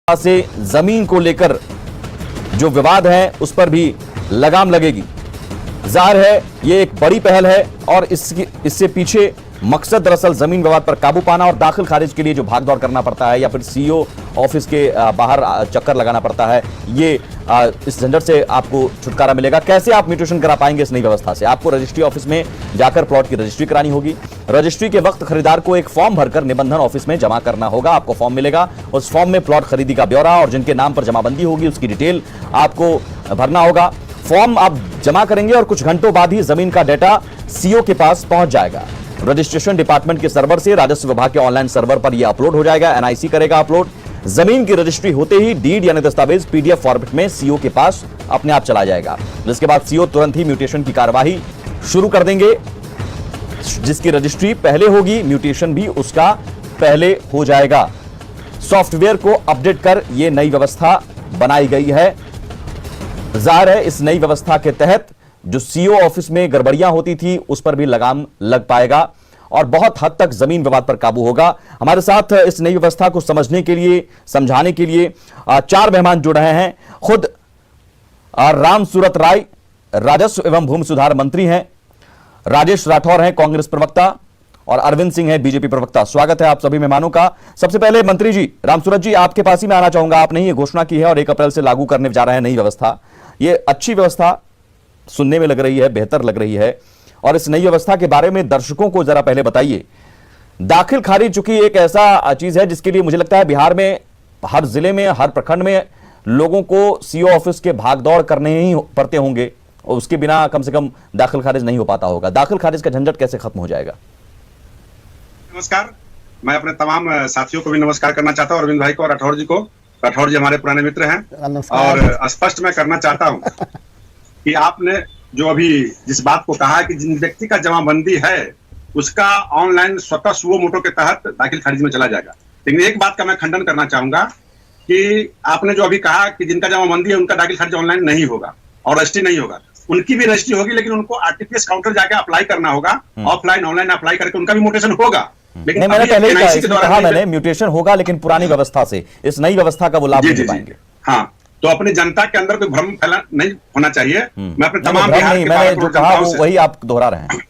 से जमीन को लेकर जो विवाद है उस पर भी लगाम लगेगी। जाहिर है ये एक बड़ी पहल है और इससे पीछे मकसद दरअसल जमीन विवाद पर काबू पाना और दाखिल खारिज के लिए जो भागदौड़ करना पड़ता है या फिर सीईओ ऑफिस के बाहर चक्कर लगाना पड़ता है, ये इस झंझट से आपको छुटकारा मिलेगा। कैसे आप म्यूटेशन करा पाएंगे इस नई व्यवस्था से? आपको रजिस्ट्री ऑफिस में जाकर प्लॉट की रजिस्ट्री करानी होगी। रजिस्ट्री के वक्त खरीदार को एक फॉर्म भरकर निबंधन ऑफिस में जमा करना होगा। आपको फॉर्म मिलेगा, उस फॉर्म में प्लॉट खरीदी का ब्यौरा और जिनके नाम पर जमाबंदी होगी उसकी डिटेल आपको भरना होगा। फॉर्म आप जमा करेंगे और कुछ घंटों बाद ही जमीन का डेटा सीईओ के पास पहुंच जाएगा। रजिस्ट्रेशन डिपार्टमेंट के सर्वर से राजस्व विभाग के ऑनलाइन सर्वर पर यह अपलोड हो जाएगा। एनआईसी करेगा अपलोड। जमीन की रजिस्ट्री होते ही डीड यानी दस्तावेज पीडीएफ फॉर्मेट में सीईओ के पास अपने आप चला जाएगा, जिसके बाद सीईओ तुरंत ही म्यूटेशन की कार्यवाही शुरू कर देंगे। जिसकी रजिस्ट्री पहले होगी, म्यूटेशन भी उसका पहले हो जाएगा। सॉफ्टवेयर को अपडेट कर यह नई व्यवस्था बनाई गई है। जाहिर है इस नई व्यवस्था के तहत जो सीईओ ऑफिस में गड़बड़ियां होती थी उस पर भी लगाम लग पाएगा और बहुत हद तक जमीन विवाद पर काबू होगा। हमारे साथ इस नई व्यवस्था को समझने के लिए, समझाने के लिए चार मेहमान जुड़ रहे हैं। खुद राम सूरत राय राजस्व एवं भूमि सुधार मंत्री हैं, राजेश राठौर हैं कांग्रेस प्रवक्ता और अरविंद सिंह हैं बीजेपी प्रवक्ता। स्वागत है आप सभी मेहमानों का। सबसे पहले मंत्री जी, राम सूरत जी, आपके पास ही मैं आना चाहूंगा। आपने ये घोषणा की है और 1 अप्रैल से लागू करने जा रहे हैं नई व्यवस्था। ये अच्छी व्यवस्था सुनने में लग रही है, बेहतर लग रही है। और इस नई व्यवस्था के बारे में दर्शकों को जरा पहले बताइए। दाखिल खारिज चूंकि एक ऐसा चीज है जिसके लिए मुझे लगता है बिहार में हर जिले में, हर प्रखंड में लोगों को सीईओ ऑफिस के भागदौड़ करने ही पड़ते होंगे और उसके बिना कम से कम दाखिल खारिज नहीं हो पाता होगा। दाखिल खारिज का झंझट कैसे खत्म हो जाएगा? नमस्कार, मैं अपने तमाम साथियों को भी नमस्कार करना चाहता हूं, अरविंद भाई को और राठौर जी को। राठौर जी हमारे पुराने मित्र हैं और स्पष्ट मैं करना चाहता हूं कि आपने जो अभी जिस बात को कहा कि जिन व्यक्ति का जमाबंदी है उसका ऑनलाइन स्वतः सुओ मोटो के तहत दाखिल खारिज में चला जाएगा। लेकिन एक बात का मैं खंडन करना चाहूंगा कि आपने जो अभी कहा कि जिनका जमाबंदी है उनका दाखिल खारिज ऑनलाइन नहीं होगा और रजिस्ट्री नहीं होगा। उनकी भी रजिस्ट्री होगी लेकिन उनको आरटीपीएस काउंटर जाके अप्लाई करना होगा। ऑफलाइन ऑनलाइन अप्लाई करके उनका भी म्यूटेशन होगा। लेकिन मैंने पहले ही कहा मैंने म्यूटेशन होगा लेकिन पुरानी व्यवस्था से, इस नई व्यवस्था का वो लाभ नहीं पाएंगे। हाँ, तो अपनी जनता के अंदर कोई भ्रम फैला नहीं होना चाहिए। मैं अपने तमाम मैंने जो कहा वही आप दोहरा रहे हैं।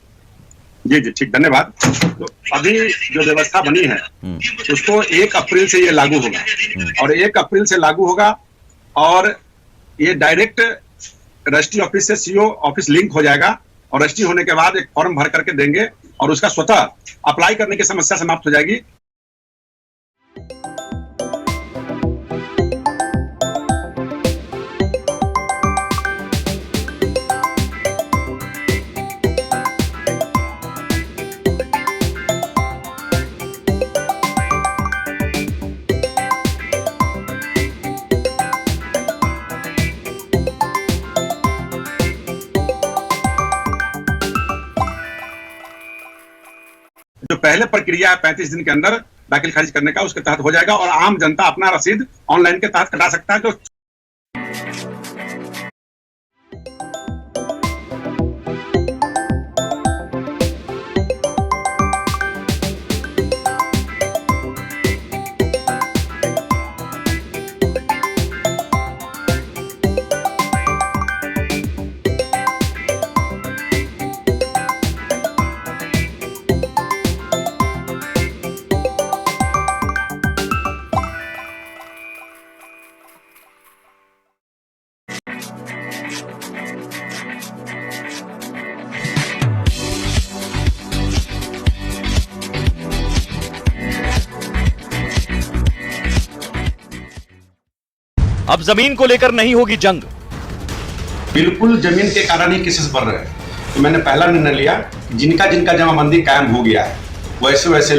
जी जी, ठीक, धन्यवाद। तो अभी जो व्यवस्था बनी है उसको 1 अप्रैल से ये लागू होगा और 1 अप्रैल से लागू होगा और ये डायरेक्ट रजिस्ट्री ऑफिस से सीईओ ऑफिस लिंक हो जाएगा और रजिस्ट्री होने के बाद एक फॉर्म भर करके देंगे और उसका स्वतः अप्लाई करने की समस्या समाप्त हो जाएगी। जो पहले प्रक्रिया है 35 दिन के अंदर दाखिल खारिज करने का, उसके तहत हो जाएगा और आम जनता अपना रसीद ऑनलाइन के तहत कटा सकता है। जो अब जमीन को लेकर नहीं होगी जंग। बिल्कुल जमीन के कारण ही केसेस बढ़ रहे हैं। तो मैंने पहला निर्णय लिया जिनका जिनका जमाबंदी कायम हो गया है वैसे वैसे